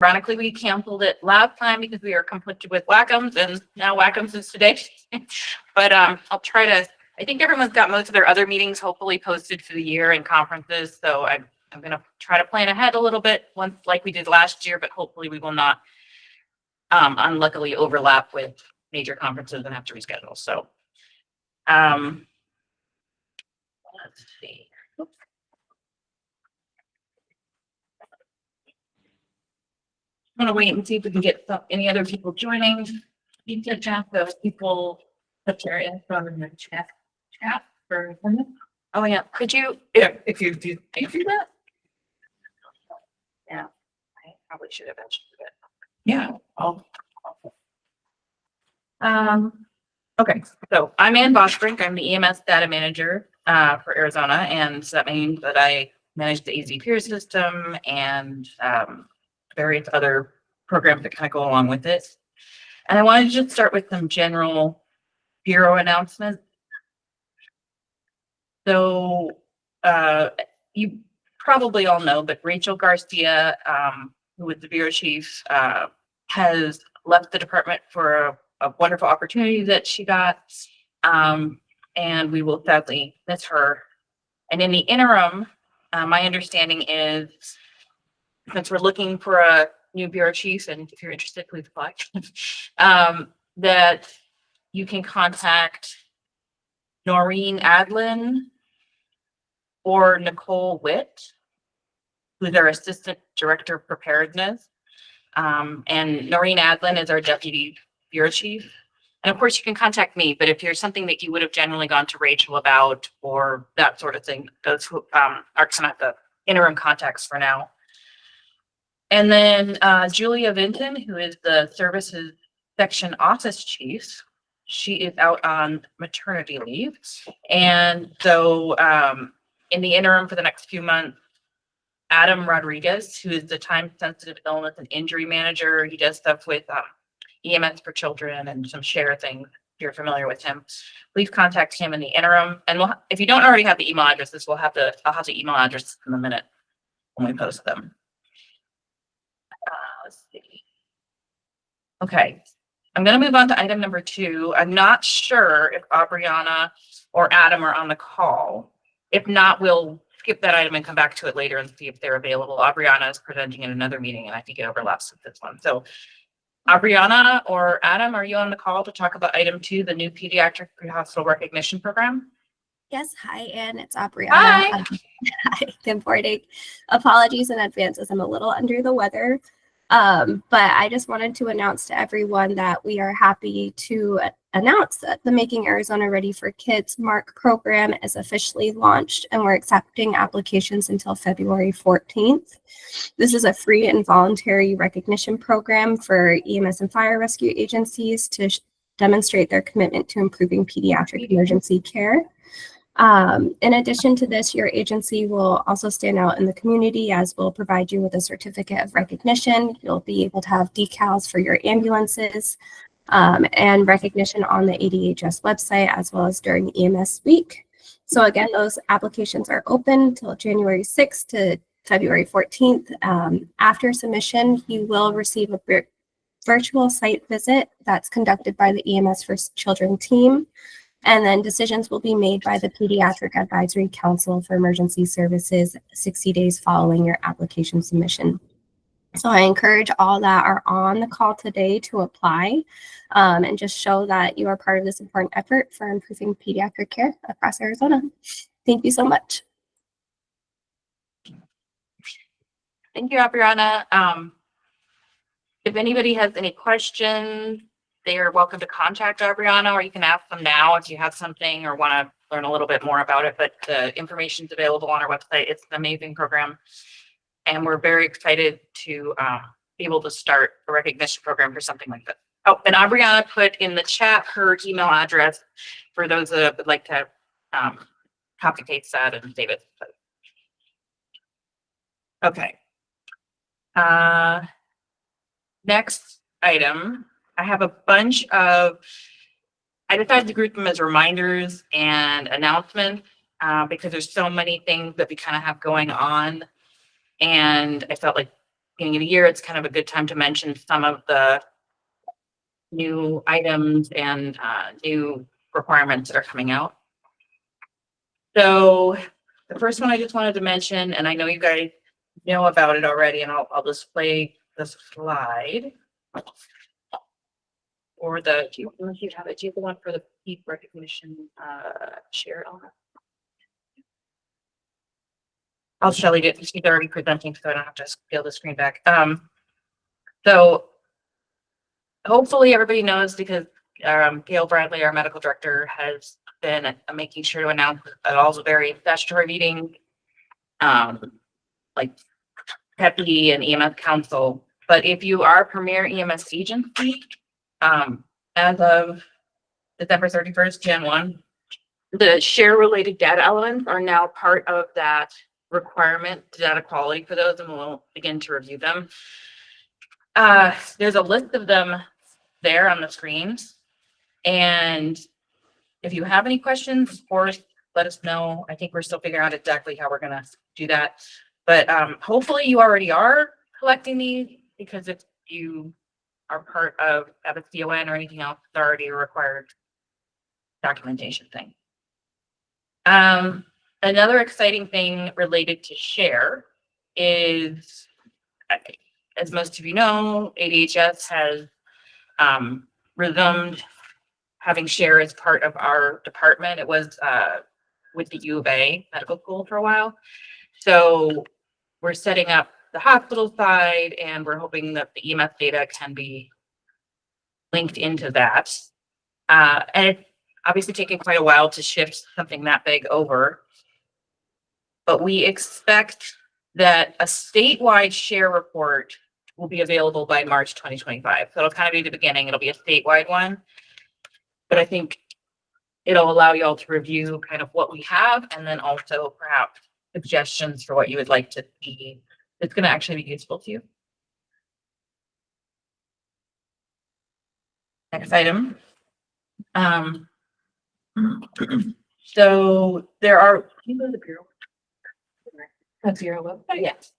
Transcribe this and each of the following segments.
Ironically, we canceled it last time because we were conflicted with WACMs, and now WACMs is today. But I'll try to, I think everyone's got most of their other meetings hopefully posted for the year and conferences. So I'm going to try to plan ahead a little bit once like we did last year, but hopefully we will not unluckily overlap with major conferences and have to reschedule. So let's see. I'm gonna wait and see if we can get any other people joining. You can chat those people put their info in the chat for a minute. Oh yeah, could you? Yeah, if you do that? Yeah, I probably should have mentioned it. yeah. Okay, so I'm Ann Bosbrink. I'm the EMS data manager for Arizona, and so that means that I manage the AZ-PIERS system and various other programs that kind of go along with it. And I wanted to just start with some general bureau announcements. So you probably all know, but Rachel Garcia, who was the bureau chief, has left the department for a wonderful opportunity that she got. And we will sadly miss her. And in the interim, my understanding is, since we're looking for a new bureau chief, and if you're interested, please apply, that you can contact Noreen Adlin or Nicole Witt, who's our assistant director of preparedness. And Noreen Adlin is our deputy bureau chief. And of course you can contact me, but if there's something that you would have generally gone to Rachel about or that sort of thing, those who are kind of the interim contacts for now. And then Julia Vinton, who is the services section office chief, she is out on maternity leave. And so in the interim for the next few months, Adam Rodriguez, who is the time-sensitive illness and injury manager, he does stuff with EMS for children and some share things. If you're familiar with him, please contact him in the interim. And we'll, if you don't already have the email addresses, I'll have the email address in a minute when we post them. Let's see. Okay, I'm going to move on to item number 2. I'm not sure if Aubriana or Adam are on the call. If not, we'll skip that item and come back to it later and see if they're available. Aubriana is presenting in another meeting, and I think it overlaps with this one. So Aubriana or Adam, are you on the call to talk about item 2, the new pediatric pre-hospital recognition program? Yes, hi, Ann, it's Aubriana. Hi. Hi, good morning. Apologies in advance as I'm a little under the weather. But I just wanted to announce to everyone that we are happy to announce that the Making Arizona Ready for Kids MARC program is officially launched, and we're accepting applications until February 14th. This is a free and voluntary recognition program for EMS and fire rescue agencies to demonstrate their commitment to improving pediatric emergency care. In addition to this, your agency will also stand out in the community, as we'll provide you with a certificate of recognition. You'll be able to have decals for your ambulances and recognition on the ADHS website, as well as during EMS week. So again, those applications are open till January 6th to February 14th. After submission, you will receive a virtual site visit that's conducted by the EMS for Children team. And then decisions will be made by the Pediatric Advisory Council for Emergency Services 60 days following your application submission. So I encourage all that are on the call today to apply and just show that you are part of this important effort for improving pediatric care across Arizona. Thank you so much. Thank you, Aubriana. If anybody has any questions, they are welcome to contact Aubriana, or you can ask them now if you have something or want to learn a little bit more about it. But the information is available on our website. It's an amazing program, and we're very excited to be able to start a recognition program for something like that. Oh, and Aubriana put in the chat her email address for those that would like to copy paste that and save it. Okay. Next item. I have a bunch of, I decided to group them as reminders and announcements because there's so many things that we kind of have going on. And I felt like beginning of the year, it's kind of a good time to mention some of the new items and new requirements that are coming out. So the first one I just wanted to mention, and I know you guys know about it already, and I'll display the slide. Or the, do you have it? Do you have the one for the peak recognition share element? I'll show you. She's already presenting, so I don't have to scale the screen back. So hopefully everybody knows, because Gail Bradley, our medical director, has been making sure to announce at all the various statutory meetings, like PEPI and EMS Council. But if you are a premier EMS agency, as of December 31st, Jan 1, the share related data elements are now part of that requirement data quality for those, and we'll begin to review them. There's a list of them there on the screens. And if you have any questions, of course, let us know. I think we're still figuring out exactly how we're going to do that. But hopefully you already are collecting these, because if you are part of a CON or anything else, it's already a required documentation thing. Another exciting thing related to share is, as most of you know, ADHS has resumed having share as part of our department. It was with the U of A medical school for a while. So we're setting up the hospital side, and we're hoping that the EMS data can be linked into that. And it's obviously taking quite a while to shift something that big over. But we expect that a statewide share report will be available by March 2025. So it'll kind of be the beginning. It'll be a statewide one. But I think it'll allow you all to review kind of what we have, and then also perhaps suggestions for what you would like to see. It's going to actually be useful to you. Next item. So there are, can you go to the Bureau? That's Bureau website? Yes.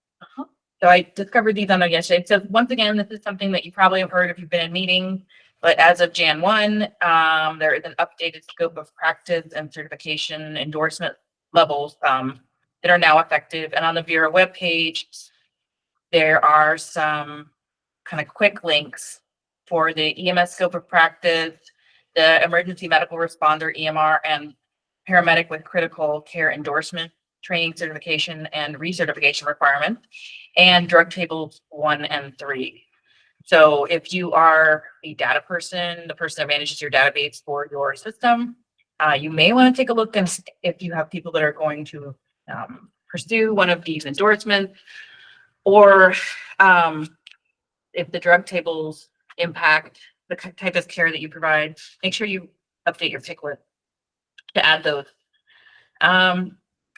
So I discovered these on there yesterday. So once again, this is something that you probably have heard if you've been in meetings, but as of Jan 1, there is an updated scope of practice and certification endorsement levels that are now effective. And on the Bureau webpage, there are some kind of quick links for the EMS scope of practice, the emergency medical responder, EMR, and paramedic with critical care endorsement, training, certification, and recertification requirements, and drug tables 1 and 3. So if you are a data person, the person that manages your database for your system, you may want to take a look and if you have people that are going to pursue one of these endorsements, or if the drug tables impact the type of care that you provide, make sure you update your tick list to add those.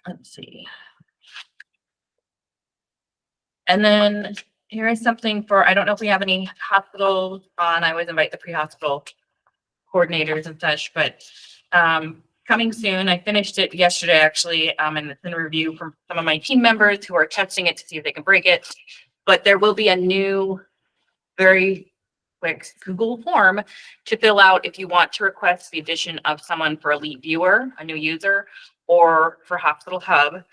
Let's see. And then here is something for, I don't know if we have any hospitals on. I always invite the pre-hospital coordinators and such, but coming soon. I finished it yesterday, actually, and it's in review from some of my team members who are testing it to see if they can break it. But there will be a new, very quick Google form to fill out if you want to request the addition of someone for Elite Viewer, a new user, or for Hospital Hub.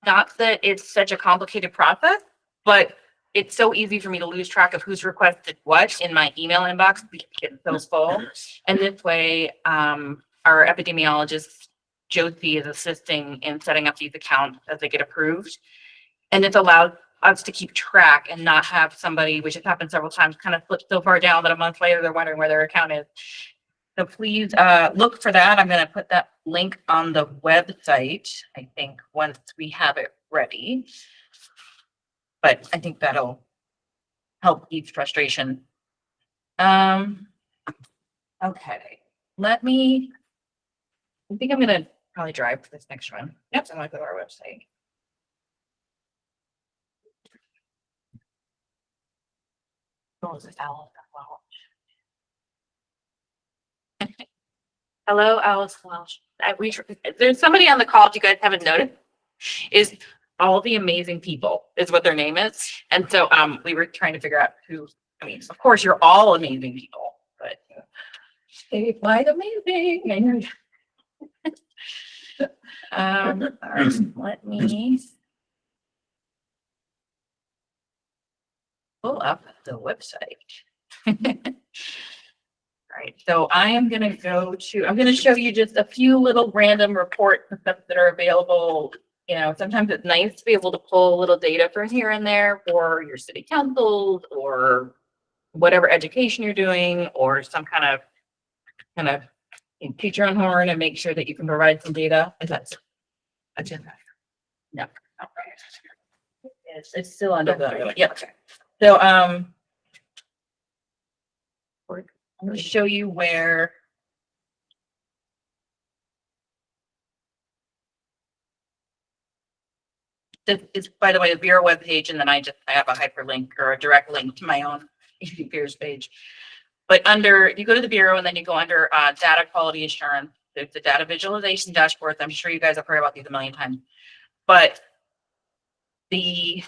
Not that it's such a complicated process, but it's so easy for me to lose track of who's requested what in my email inbox because it's so full. And this way, our epidemiologist, Josie, is assisting in setting up these accounts as they get approved. And it's allowed us to keep track and not have somebody, which has happened several times, kind of slip so far down that a month later they're wondering where their account is. So please look for that. I'm going to put that link on the website, I think, once we have it ready. But I think that'll help ease frustration. Okay, I think I'm going to probably drive for this next one. Yep, I'm going to go to our website. Oh, is this Alice? Wow. Hello, Alice Welsh. There's somebody on the call, if you guys haven't noticed, is all the amazing people is what their name is. And so we were trying to figure out who, I mean, of course you're all amazing people, but they like amazing. All right, let me pull up the website. All right, so I am going to I'm going to show you just a few little random reports and stuff that are available. You know, sometimes it's nice to be able to pull a little data from here and there for your city councils or whatever education you're doing, or some kind of teach your own horn and make sure that you can provide some data. Is that agenda? No. Okay. It's still under the, yeah. Okay. So, I'm going to show you where this is, by the way, the Bureau webpage, and then I have a hyperlink or a direct link to my own AZ-PIERS page. But you go to the Bureau and then you go under data quality assurance. There's the data visualization dashboards. I'm sure you guys have heard about these a million times. But the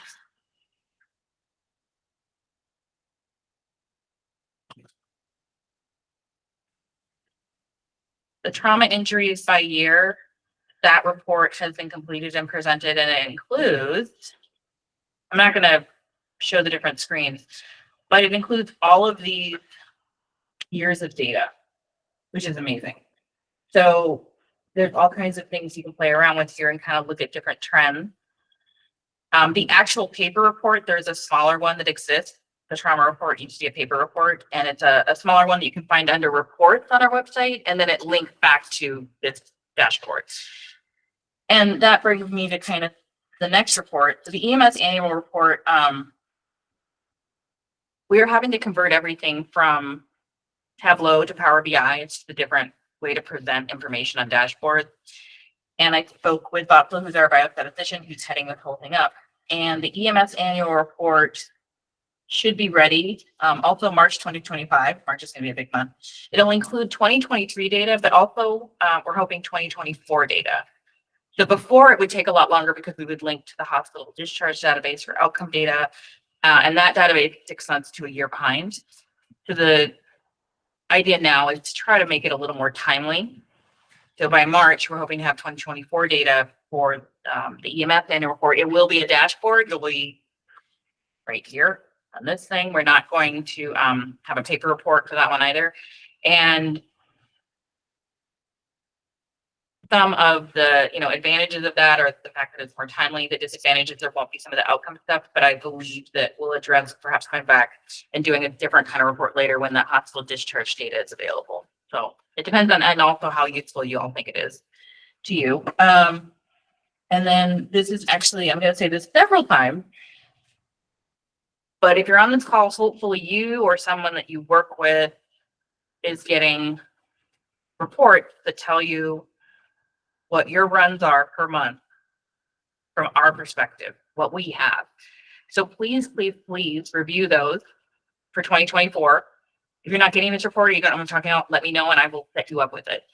trauma injuries by year, that report has been completed and presented, and it includes, I'm not going to show the different screens, but it includes all of the years of data, which is amazing. So there's all kinds of things you can play around with here and kind of look at different trends. The actual paper report, there's a smaller one that exists. The trauma report used to be a paper report, and it's a smaller one that you can find under reports on our website, and then it links back to this dashboard. And that brings me to kind of the next report. So the EMS annual report, we're having to convert everything from Tableau to Power BI. It's the different way to present information on dashboards. And I spoke with Bob, who's our biostatistician, who's heading this whole thing up. And the EMS annual report should be ready. Also March 2025. March is going to be a big month. It'll include 2023 data, but also we're hoping 2024 data. So before, it would take a lot longer because we would link to the hospital discharge database for outcome data. And that database is 6 months to a year behind. So the idea now is to try to make it a little more timely. So by March, we're hoping to have 2024 data for the EMS annual report. It will be a dashboard. It'll be right here on this thing. We're not going to have a paper report for that one either. And some of the advantages of that are the fact that it's more timely. The disadvantages, there won't be some of the outcome stuff, but I believe that we'll address perhaps coming back and doing a different kind of report later when that hospital discharge data is available. So it depends on, and also how useful you all think it is to you. And then this is actually, I'm going to say this several times, but if you're on this call, hopefully you or someone that you work with is getting reports that tell you what your runs are per month from our perspective, what we have. So please, please, please review those for 2024. If you're not getting this report, or you don't know what I'm talking about, let me know and I will set you up with it.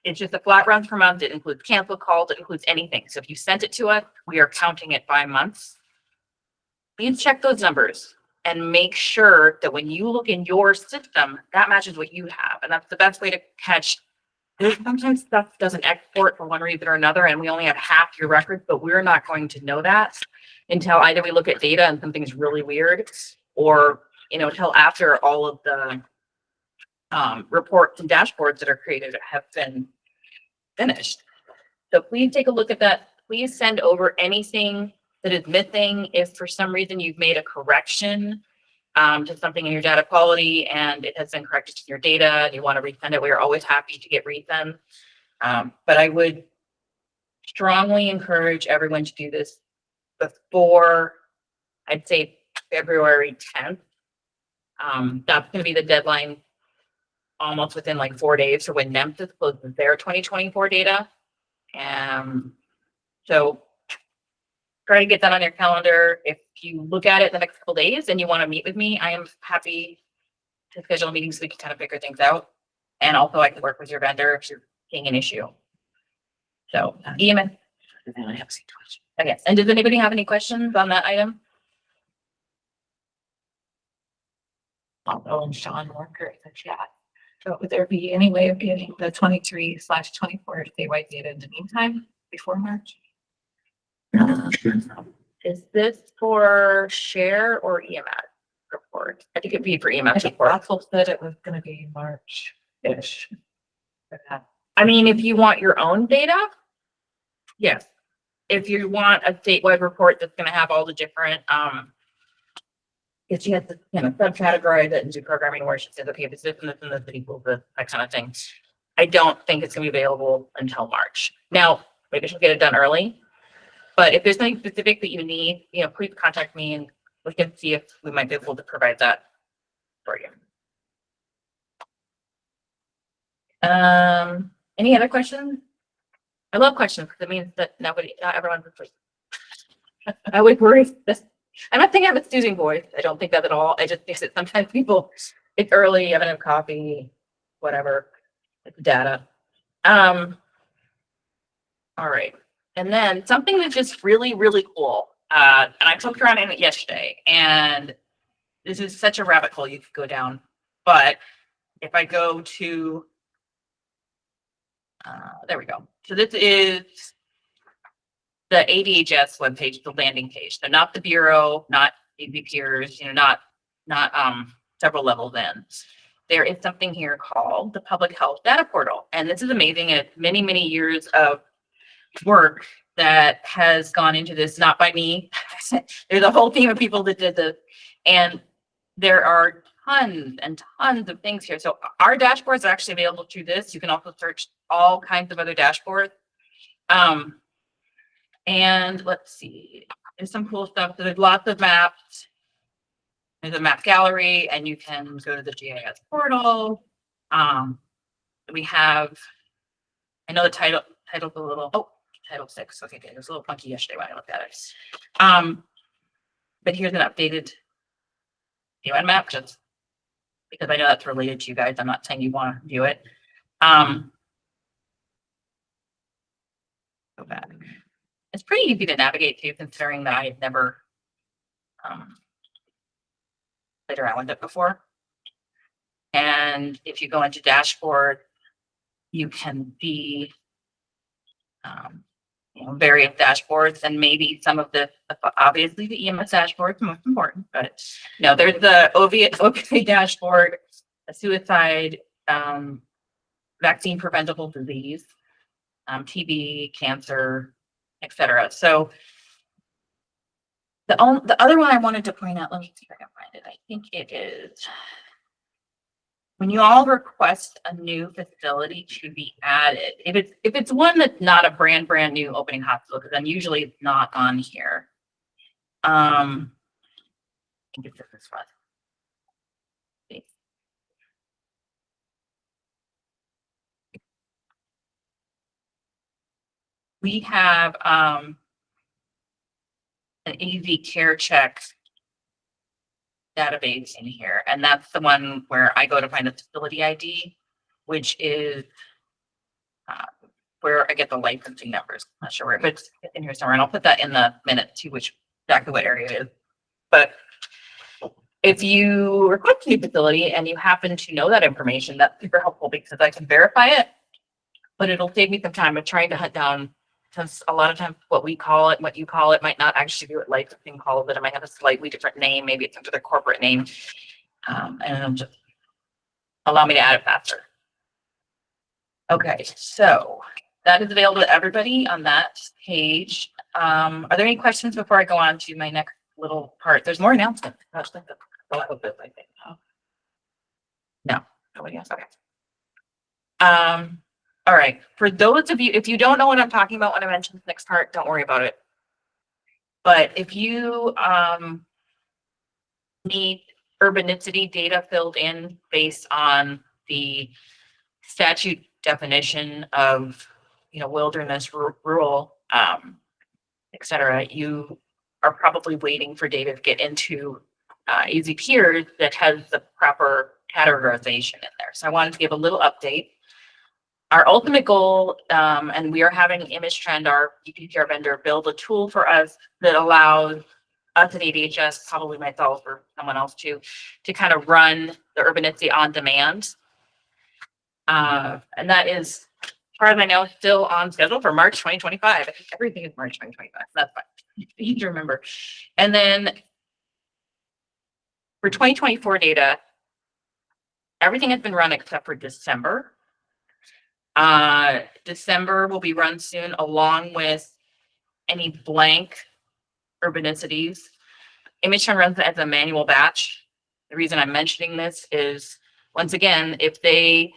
It's just a flat runs per month. It includes cancel calls. It includes anything. So if you sent it to us, we are counting it by months. Please check those numbers and make sure that when you look in your system, that matches what you have. And that's the best way to catch. Sometimes stuff doesn't export for one reason or another, and we only have half your records, but we're not going to know that until either we look at data and something's really weird, or until after all of the reports and dashboards that are created have been finished. So please take a look at that. Please send over anything that is missing. If for some reason you've made a correction to something in your data quality and it has been corrected in your data and you want to resend it, we are always happy to get resend. But I would strongly encourage everyone to do this before, I'd say, February 10th. That's going to be the deadline, almost within like 4 days for when BEMSTS closes their 2024 data. So try to get that on your calendar. If you look at it the next couple days and you want to meet with me, I am happy to schedule a meeting so we can kind of figure things out. And also I can work with your vendor if you're seeing an issue. So EMS, Does anyone have any questions? Okay, and does anybody have any questions on that item? Oh, and Sean Walker in the chat. So would there be any way of getting the 23/24 statewide data in the meantime before March? Is this for share or EMS report? I think it'd be for EMS report. Axel said it was gonna be March-ish. I mean, if you want your own data, yes. If you want a statewide report that's gonna have all the different, if she has to, subcategorize it and do programming where she says, okay, if it's this and this and this, it equals this, that kind of thing. I don't think it's gonna be available until March. Now, maybe she'll get it done early. But if there's something specific that you need, please contact me and we can see if we might be able to provide that for you. Any other questions? I love questions because it means that not everyone's a person. I always worry this. I'm not thinking I have a soothing voice. I don't think that at all. I just think that sometimes people, it's early, you haven't had coffee, whatever, it's data. All right. And then something that's just really, really cool. And I poked around in it yesterday, and this is such a rabbit hole you could go down. But if I go to, there we go. So this is the ADHS webpage, the landing page. So not the Bureau, not AZ-PIERS, not several levels in. There is something here called the Public Health Data Portal. And this is amazing. It's many, many years of work that has gone into this, not by me. There's a whole team of people that did this, and there are tons and tons of things here. So our dashboards are actually available through this. You can also search all kinds of other dashboards. And let's see, there's some cool stuff. So there's lots of maps. There's a map gallery, and you can go to the GIS portal. We have, I know the title's a little, Title 6. Okay, good. It was a little funky yesterday when I looked at it. But here's an updated UN map, just because I know that's related to you guys. I'm not saying you want to view it. Go back. It's pretty easy to navigate to, considering that I've never played around with it before. And if you go into dashboard, you can see various dashboards, and maybe some of the, obviously the EMS dashboard is most important, but there's the OVA dashboard, a suicide, vaccine preventable disease, TB, cancer, etc. So the other one I wanted to point out, let me see if I can find it. I think it is when you all request a new facility to be added, if it's one that's not a brand new opening hospital, because then usually it's not on here. I think it's this one. We have an AZ Care Check database in here, and that's the one where I go to find the facility ID, which is where I get the licensing numbers. I'm not sure where, but it's in here somewhere, and I'll put that in the minute too, which exactly what area it is. But if you request a new facility and you happen to know that information, that's super helpful because I can verify it, but it'll save me some time of trying to hunt down, since a lot of times what we call it, what you call it, might not actually be what licensing calls it. It might have a slightly different name. Maybe it's under their corporate name. And it'll just allow me to add it faster. Okay, so that is available to everybody on that page. Are there any questions before I go on to my next little part? There's more announcements. I think. No, nobody else. Okay. All right. For those of you, if you don't know what I'm talking about when I mention this next part, don't worry about it. But if you need urbanicity data filled in based on the statute definition of, wilderness, rural, etc., you are probably waiting for data to get into AZ-PIERS that has the proper categorization in there. So I wanted to give a little update. Our ultimate goal, and we are having ImageTrend, our ePCR vendor, build a tool for us that allows us at ADHS, probably myself or someone else too, to kind of run the urbanicity on demand. And that is, as far as I know, still on schedule for March 2025. I think everything is March 2025. That's fine. You need to remember. And then for 2024 data, everything has been run except for December. December will be run soon along with any blank urbanicities. ImageTrend runs it as a manual batch. The reason I'm mentioning this is, once again, if they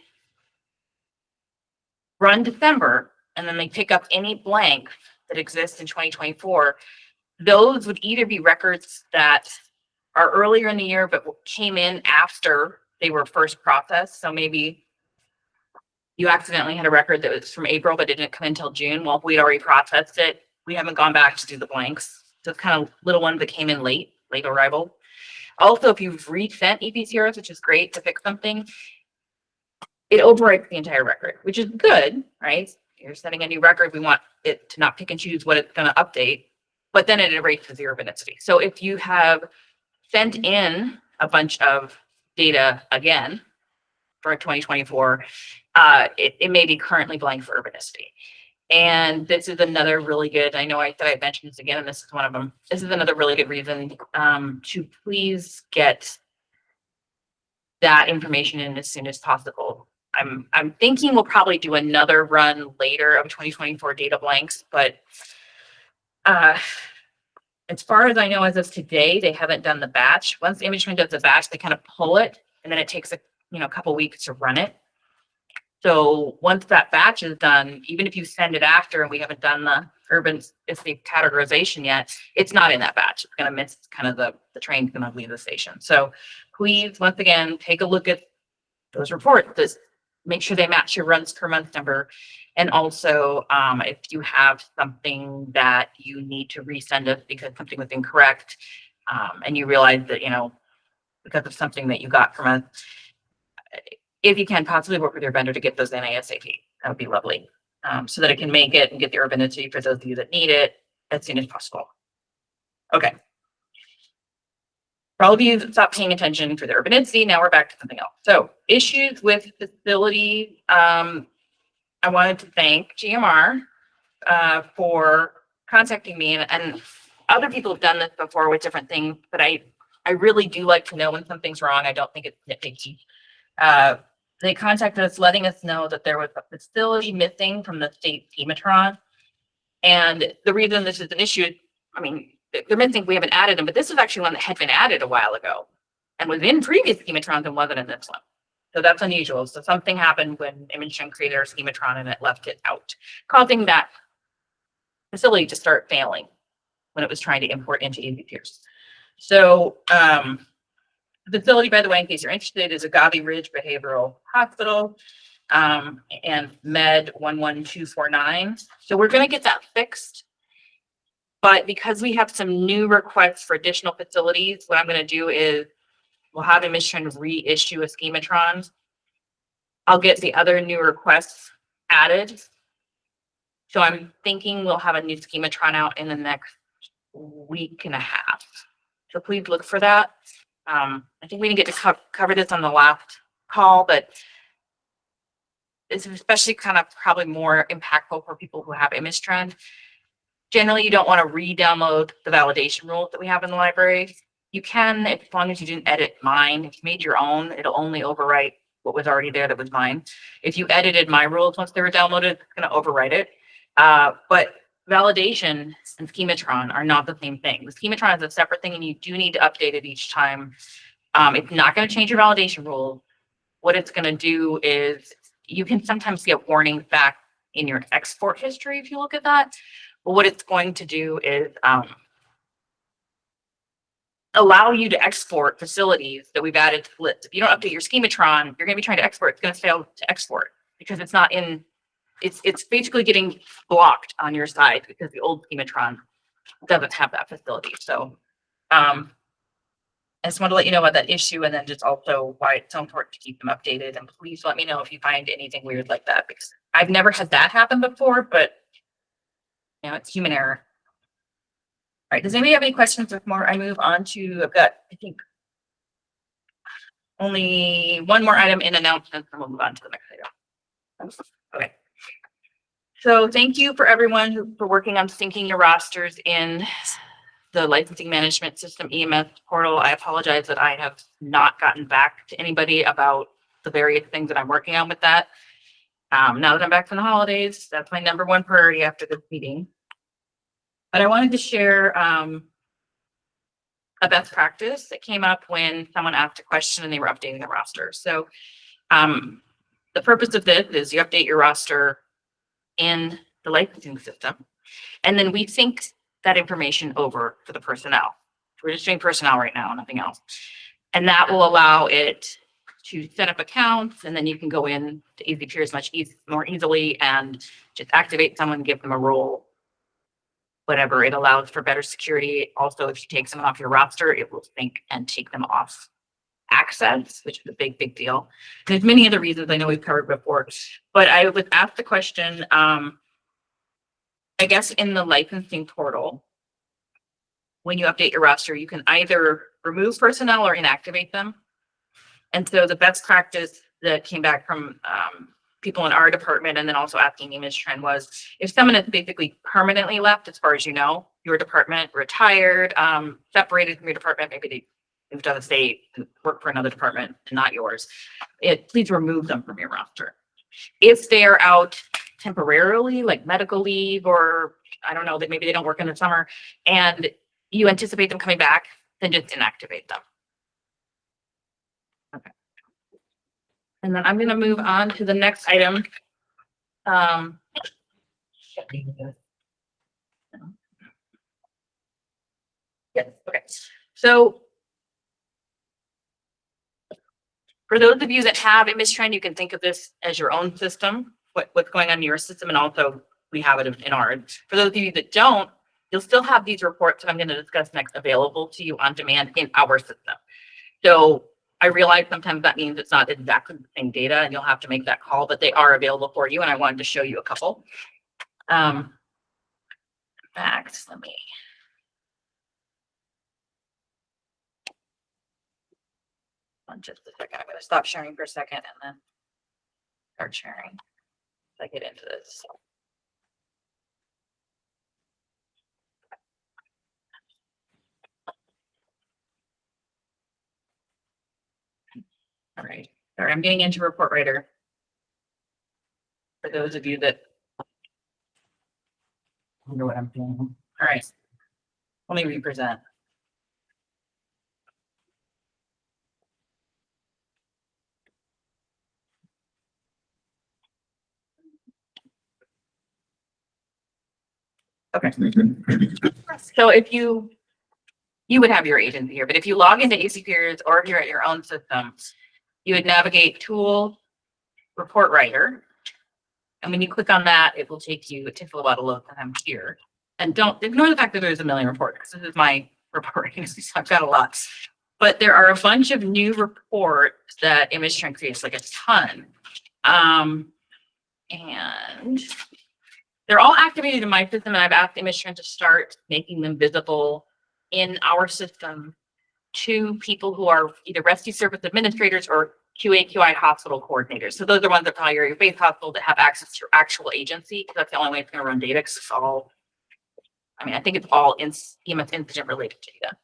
run December and then they pick up any blank that exists in 2024, those would either be records that are earlier in the year but came in after they were first processed. So maybe you accidentally had a record that was from April but it didn't come until June. Well, we'd already processed it. We haven't gone back to do the blanks. So it's kind of little ones that came in late arrival. Also, if you've resent ePCRs, which is great to fix something, it overwrites the entire record, which is good, right? You're sending a new record. We want it to not pick and choose what it's going to update, but then it erases the urbanicity. So if you have sent in a bunch of data again for 2024, it may be currently blank for urbanicity. And this is another really good, I know I thought I mentioned this again, and this is one of them. This is another really good reason to please get that information in as soon as possible. I'm thinking we'll probably do another run later of 2024 data blanks, but as far as I know, as of today, they haven't done the batch. Once the ImageTrend does the batch, they kind of pull it, and then it takes a couple weeks to run it. So once that batch is done, even if you send it after and we haven't done the urbanicity categorization yet, it's not in that batch. It's going to miss kind of the train's going to leave the station. So please, once again, take a look at those reports. Just make sure they match your runs per month number. And also, if you have something that you need to resend us because something was incorrect, and you realize that, because of something that you got from us, if you can possibly work with your vendor to get those in ASAP, that would be lovely. So that it can make it and get the urbanicity for those of you that need it as soon as possible. Okay. For all of you that stopped paying attention for the urbanicity, now we're back to something else. So issues with facility. I wanted to thank GMR for contacting me, and other people have done this before with different things, but I really do like to know when something's wrong. I don't think it's nitpicky. They contacted us letting us know that there was a facility missing from the state schematron. And the reason this is an issue is, I mean, they're missing, we haven't added them, but this is actually one that had been added a while ago and was in previous schematrons and wasn't in this one. So that's unusual. So something happened when ImageTrend created our schematron and it left it out, causing that facility to start failing when it was trying to import into AZ-PIERS. So, the facility, by the way, in case you're interested, is Agave Ridge Behavioral Hospital, and Med 11249. So we're going to get that fixed. But because we have some new requests for additional facilities, what I'm going to do is we'll have ImageTrend reissue a schematron. I'll get the other new requests added. So I'm thinking we'll have a new schematron out in the next week and a half. So please look for that. I think we didn't get to cover this on the last call, but it's especially kind of probably more impactful for people who have ImageTrend. Generally, you don't want to re-download the validation rules that we have in the library. You can, as long as you didn't edit mine. If you made your own, it'll only overwrite what was already there that was mine. If you edited my rules once they were downloaded, it's going to overwrite it. But validation and schematron are not the same thing. The schematron is a separate thing, and you do need to update it each time. It's not going to change your validation rules. What it's going to do is you can sometimes get warnings back in your export history if you look at that. But what it's going to do is allow you to export facilities that we've added to the list. If you don't update your schematron, you're going to be trying to export. It's going to fail to export because it's not in. It's basically getting blocked on your side because the old schematron doesn't have that facility. So I just want to let you know about that issue, and then just also why it's so important to keep them updated. And please let me know if you find anything weird like that, because I've never had that happen before, but you know, it's human error. All right, does anybody have any questions before I move on to, I've got, I think, only one more item in announcements, and we'll move on to the next item. Okay. So thank you for everyone for working on syncing your rosters in the licensing management system EMS portal. I apologize that I have not gotten back to anybody about the various things that I'm working on with that. Now that I'm back from the holidays, that's my number one priority after this meeting. But I wanted to share a best practice that came up when someone asked a question and they were updating the roster. So the purpose of this is you update your roster in the licensing system, and then we sync that information over for the personnel. We're just doing personnel right now, nothing else. And that will allow it to set up accounts, and then you can go in to AZ-PIERS much more easily and just activate someone, give them a role, whatever. It allows for better security. Also, if you take someone off your roster, it will sync and take them off access, which is a big, big deal. There's many other reasons I know we've covered before, but I was asked the question, I guess in the licensing portal, when you update your roster, you can either remove personnel or inactivate them. And so the best practice that came back from people in our department and then also asking Image Trend was, if someone has basically permanently left, as far as you know, your department, retired, separated from your department, maybe they moved out of state and work for another department and not yours, please remove them from your roster. If they are out temporarily, like medical leave, or I don't know, that maybe they don't work in the summer and you anticipate them coming back, then just inactivate them. Okay. And then I'm going to move on to the next item. Yes, okay. So for those of you that have Image Trend, you can think of this as your own system, what's going on in your system, and also we have it in ours. For those of you that don't, you'll still have these reports that I'm going to discuss next available to you on demand in our system. So I realize sometimes that means it's not exactly the same data and you'll have to make that call, but they are available for you. And I wanted to show you a couple. Facts, let me. Just a second, I'm going to stop sharing for a second and then start sharing as I get into this. All right, sorry, I'm getting into Report Writer. For those of you that wonder what I'm doing. All right, let me represent. Okay. So if you would have your agency here, but if you log into AZ-PIERS or if you're at your own system, you would navigate Tool, Report Writer. And when you click on that, it will take you, it takes a little while to load, and I'm here. And don't ignore the fact that there's a million reports, because this is my reporting, so I've got a lot. But there are a bunch of new reports that Image Trend creates, like a ton. And they're all activated in my system, and I've asked Image Trend to start making them visible in our system to people who are either rescue service administrators or QA/QI hospital coordinators. So those are ones that probably are your base hospital that have access to your actual agency, because that's the only way it's going to run data. Because it's all, I mean, I think it's all EMS incident related data.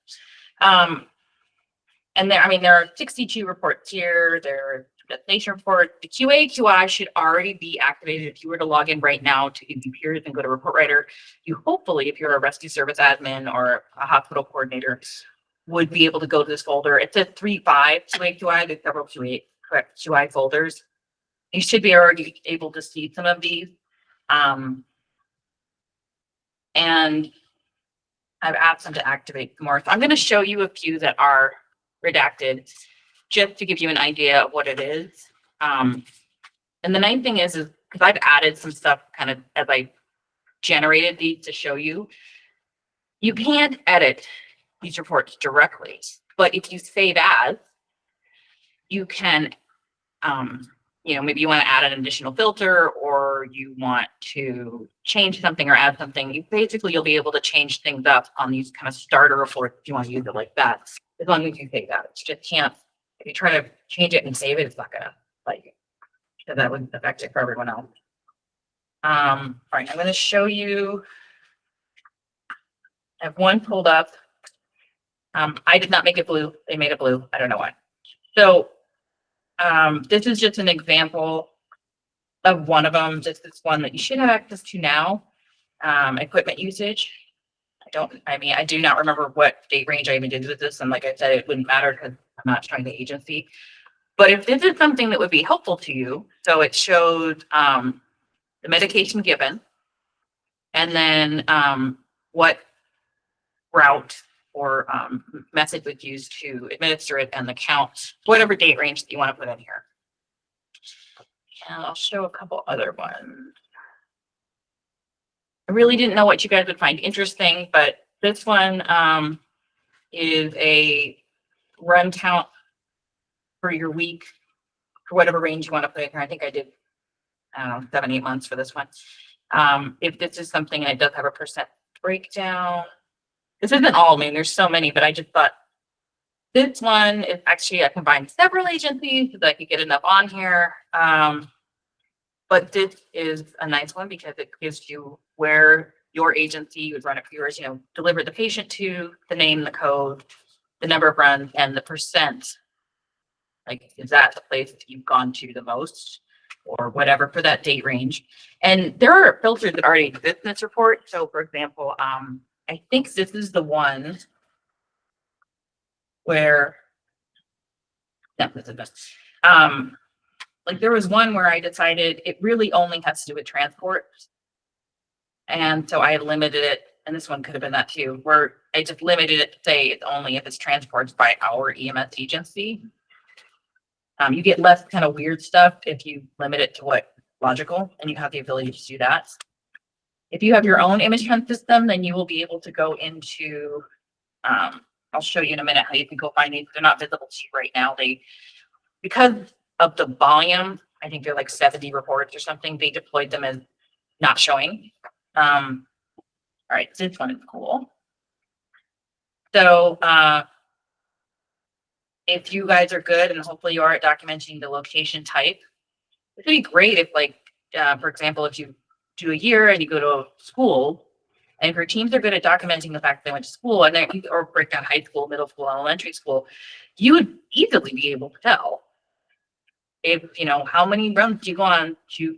And there, I mean, there are 62 reports here. There are destination report. The QA/QI should already be activated. If you were to log in right now to AZ-PIERS and go to Report Writer, you hopefully, if you're a rescue service admin or a hospital coordinator, would be able to go to this folder. It says 3.5 QA/QI. There's several QA/QI folders. You should be already able to see some of these. And I've asked them to activate more. So I'm going to show you a few that are redacted, just to give you an idea of what it is. And the nice thing is because I've added some stuff kind of as I generated these to show you, you can't edit these reports directly, but if you save as, you can you know, maybe you want to add an additional filter or you want to change something or add something, you'll be able to change things up on these kind of starter reports if you want to use it like that, as long as you take that. It's just can't, if you try to change it and save it, it's not gonna let you. So that would affect it for everyone else. All right, I'm going to show you. I have one pulled up. I did not make it blue. They made it blue. I don't know why. So this is just an example of one of them. This is one that you should have access to now. Equipment usage. I do not remember what date range I even did with this. And like I said, it wouldn't matter because I'm not showing the agency. But if this is something that would be helpful to you, so it showed the medication given, and then what route or method was used to administer it, and the count, whatever date range that you want to put in here. And I'll show a couple other ones. I really didn't know what you guys would find interesting, but this one is a run count for your week, for whatever range you want to put in here. I think I did 7-8 months for this one. If this is something, and it does have a percent breakdown. This isn't all, I mean, there's so many, but I just thought this one is actually, I combined several agencies so that I could get enough on here. But this is a nice one because it gives you where your agency would run it for yours, you know, deliver the patient to, the name, the code, the number of runs, and the percent. Like, is that the place that you've gone to the most or whatever for that date range? And there are filters that already exist in this report. So for example, I think this is the one where, no, this is this. Like there was one where I decided it really only has to do with transport. And so I limited it, and this one could have been that too, where I just limited it to say it's only if it's transported by our EMS agency. You get less kind of weird stuff if you limit it to what logical, and you have the ability to do that. If you have your own image hunt system, then you will be able to go into, I'll show you in a minute how you can go find these. They're not visible to you right now. Because of the volume, I think they're like 70 reports or something, they deployed them as not showing. All right, this one is cool. So if you guys are good, and hopefully you are at documenting the location type, it would be great if, like, for example, if you do a year and you go to a school, and if your teams are good at documenting the fact that they went to school, and then or break down high school, middle school, elementary school, you would easily be able to tell if, you know, how many runs do you go on to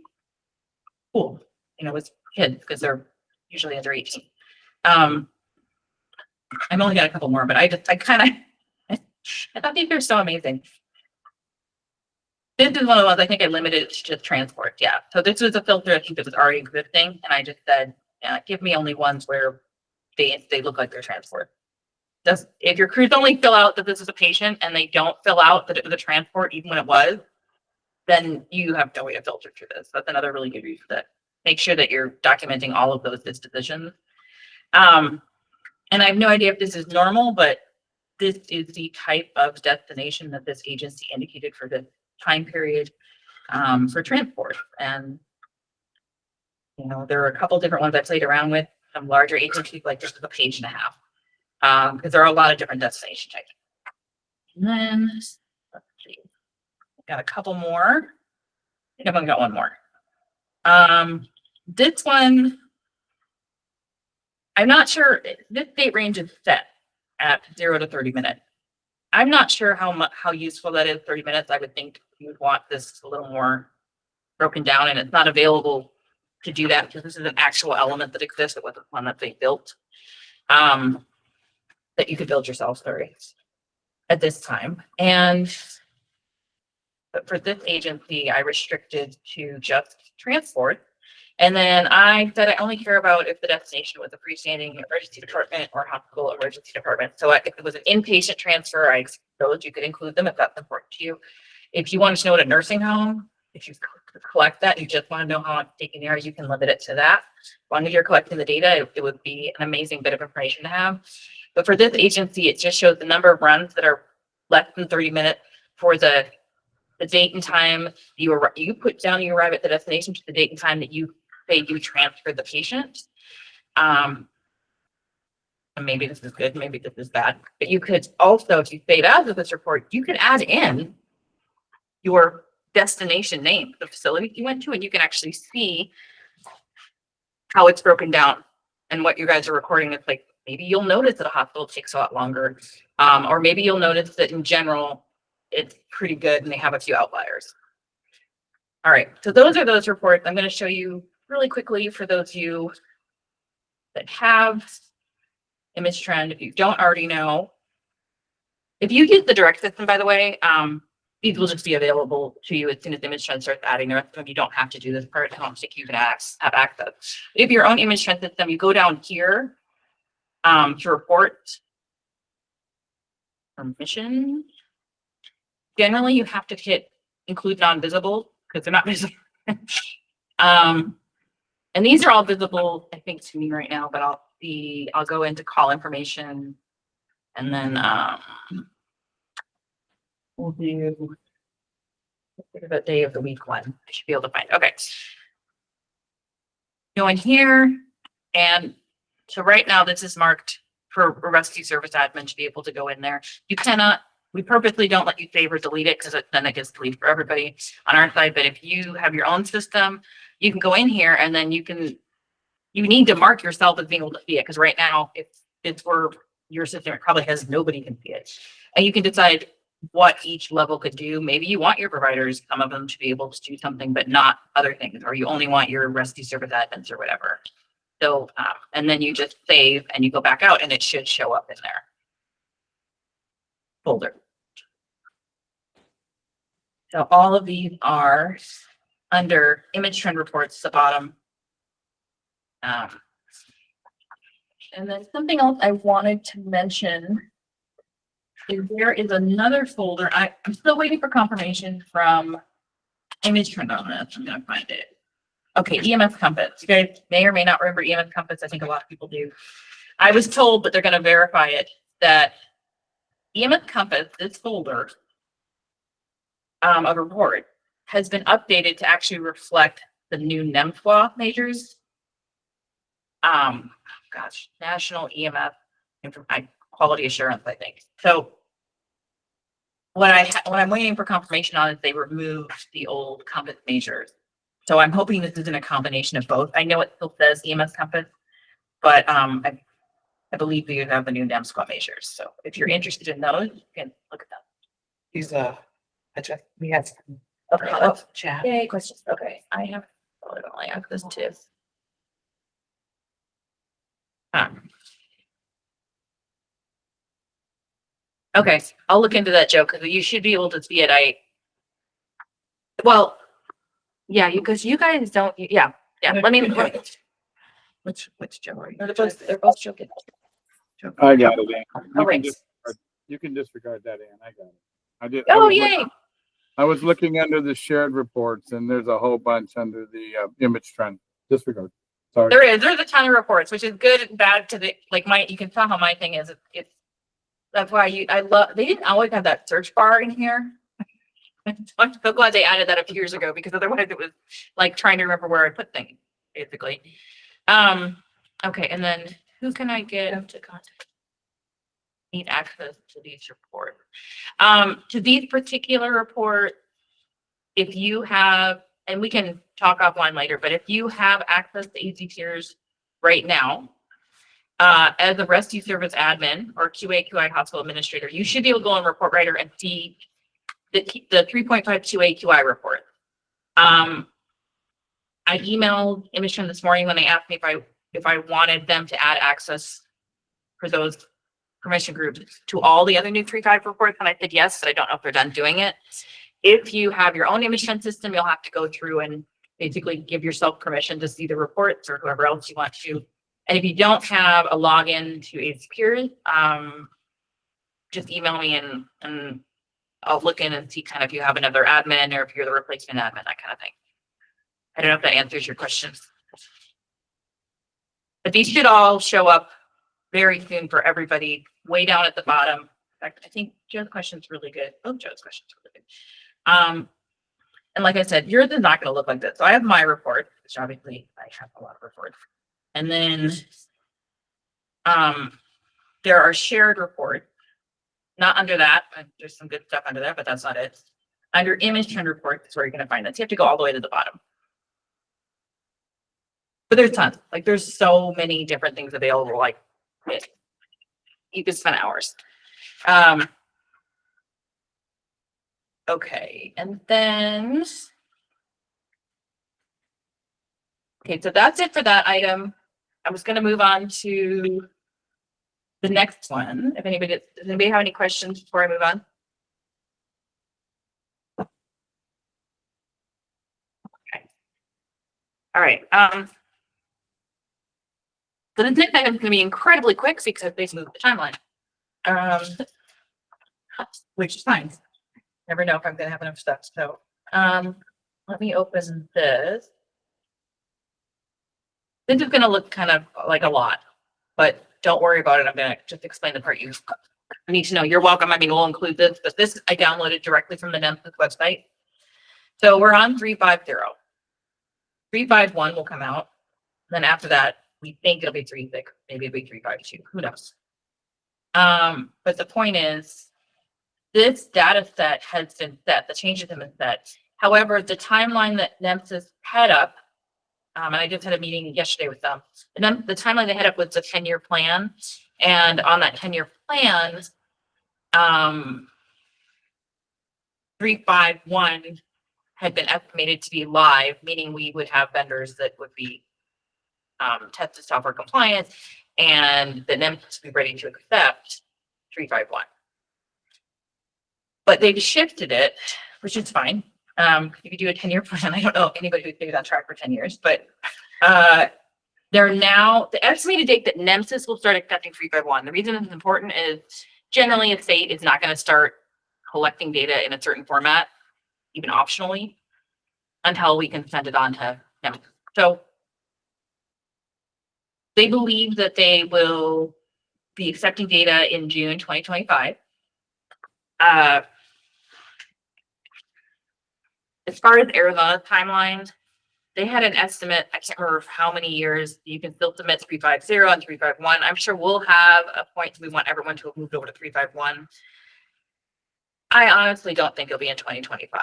school, you know, with kids, because they're usually under 18. I've only got a couple more, but I thought these are so amazing. This is one of the ones I think I limited to transport. Yeah. So this was a filter I think that was already existing. And I just said, yeah, give me only ones where they look like they're transport. If your crews only fill out that this is a patient and they don't fill out that it was a transport, even when it was, then you have no way to filter through this. That's another really good reason to make sure that you're documenting all of those dispositions. And I have no idea if this is normal, but this is the type of destination that this agency indicated for the time period for transport. And, you know, there are a couple different ones I played around with, some larger agencies, like this is a page and a half, because there are a lot of different destination types. And then, let's see, got a couple more. I think I've only got one more. This one, I'm not sure, this date range is set at 0 to 30 minutes. I'm not sure how useful that is, 30 minutes. I would think you would want this a little more broken down, and it's not available to do that because this is an actual element that exists. It wasn't one that they built, that you could build yourself, sorry, at this time. But for this agency, I restricted to just transport. And then I said I only care about if the destination was a freestanding emergency department or hospital emergency department. So if it was an inpatient transfer, I those you could include them if that's important to you. If you wanted to know what a nursing home, if you collect that, you just want to know how it's taken there, you can limit it to that. As long as you're collecting the data, it would be an amazing bit of information to have. But for this agency, it just shows the number of runs that are less than 30 minutes for the the date and time you put down you arrive at the destination, to the date and time that you say you transfer the patient. And maybe this is good, maybe this is bad, but you could also, if you save as of this report, you could add in your destination name, the facility you went to, and you can actually see how it's broken down and what you guys are recording. It's like, maybe you'll notice that a hospital takes a lot longer. Or maybe you'll notice that in general, it's pretty good and they have a few outliers. All right, so those are those reports. I'm going to show you really quickly for those of you that have image trend. If you don't already know, if you use the direct system, by the way, these will just be available to you as soon as image trend starts adding the rest of them. You don't have to do this part. I don't think you can have access. If your own image trend system, you go down here to report permission. Generally, you have to hit include non-visible because they're not visible. And these are all visible, I think, to me right now, but I'll go into call information and then we'll do the day of the week one. I should be able to find. Okay. Go in here. And so right now this is marked for a rescue service admin to be able to go in there. You cannot, we purposely don't let you save or delete it because then it gets deleted for everybody on our side. But if you have your own system, you can go in here and then you need to mark yourself as being able to see it. Because right now it's for your system, it probably has nobody can see it. And you can decide what each level could do. Maybe you want your providers, some of them, to be able to do something, but not other things, or you only want your rescue service admins or whatever. So, and then you just save and you go back out and it should show up in there. Folder. So all of these are under image trend reports, the bottom. And then something else I wanted to mention is there is another folder. I'm still waiting for confirmation from image trend on this. I'm going to find it. Okay, EMS Compass. You guys may or may not remember EMS Compass. I think a lot of people do. I was told, but they're going to verify it, that EMS Compass, this folder of report, has been updated to actually reflect the new EMSRUG measures. Gosh, National EMS Quality Assurance, I think. So what I'm waiting for confirmation on is they removed the old Compass measures. So I'm hoping this isn't a combination of both. I know it still says EMS Compass, but I believe you have the new EMSRUG measures. So if you're interested in those, you can look at them. These we had some Okay. comments, chat. Yay, questions. Okay, I have only access to. Okay, I'll look into that, Joe, because you should be able to see it. Well, yeah, because you guys don't. Yeah. Let me. Which Joe are you? They're both joking. I got it, Ann. Oh, wait. You can disregard that, Ann. I got it. I did. Oh, yay. I was looking under the shared reports and there's a whole bunch under the image trend. Disregard. Sorry. There's a ton of reports, which is good and bad to the, like you can tell how my thing is. That's why I love, they didn't always have that search bar in here. I'm so glad they added that a few years ago, because otherwise it was like trying to remember where I put things, basically. Okay, and then who can I get to contact? Need access to these reports. To these particular reports, if you have, and we can talk offline later, but if you have access to AZ-PIERS right now, as a rescue service admin or QA/QI hospital administrator, you should be able to go on Report Writer and see the 3.5 QA/QI report. I emailed Image Trend this morning when they asked me if I wanted them to add access for those permission groups to all the other new 3.5 reports, and I said yes, but I don't know if they're done doing it. If you have your own Image Trend system, you'll have to go through and basically give yourself permission to see the reports, or whoever else you want to. And if you don't have a login to AZ-PIERS, just email me and I'll look in and see kind of if you have another admin or if you're the replacement admin, that kind of thing. I don't know if that answers your questions. But these should all show up very soon for everybody, way down at the bottom. In fact, I think Joe's question's really good. Both Joe's questions are really good. And like I said, yours is not gonna look like this. So I have my report, which obviously I have a lot of reports. And then there are shared reports, not under that. There's some good stuff under that, but that's not it. Under image trend report is where you're gonna find this. You have to go all the way to the bottom. But there's tons, like there's so many different things available, like you could spend hours. Okay, and then. Okay, so that's it for that item. I was gonna move on to the next one. If anybody, does anybody have any questions before I move on? Okay. All right, so the next item is gonna be incredibly quick because they moved the timeline. Which is fine. Never know if I'm gonna have enough stuff, so, let me open this. This is gonna look kind of like a lot, but don't worry about it. I'm gonna just explain the part you need to know. You're welcome. I mean, we'll include this, but this I downloaded directly from the NEMSRUG website. So we're on 350. 351 will come out. Then after that, we think it'll be 36, maybe it'll be 352. Who knows? But the point is, this data set has been set. The changes have been set. However, the timeline that NEMSRUG had up, and I just had a meeting yesterday with them. And then the timeline they had up was the 10-year plan. And on that 10-year plan, 351 had been estimated to be live, meaning we would have vendors that would be tested software compliant and the NEMS would be ready to accept 351. But they've shifted it, which is fine. If you do a 10-year plan, I don't know anybody who stays on track for 10 years, but they're now, the estimated date that NEMSIS will start accepting 351. The reason this is important is generally a state is not going to start collecting data in a certain format, even optionally, until we can send it on to NEMSIS. So they believe that they will be accepting data in June 2025. As far as Arizona's timeline, they had an estimate, I can't remember how many years you can still submit 350 and 351. I'm sure we'll have a point we want everyone to have moved over to 351. I honestly don't think it'll be in 2025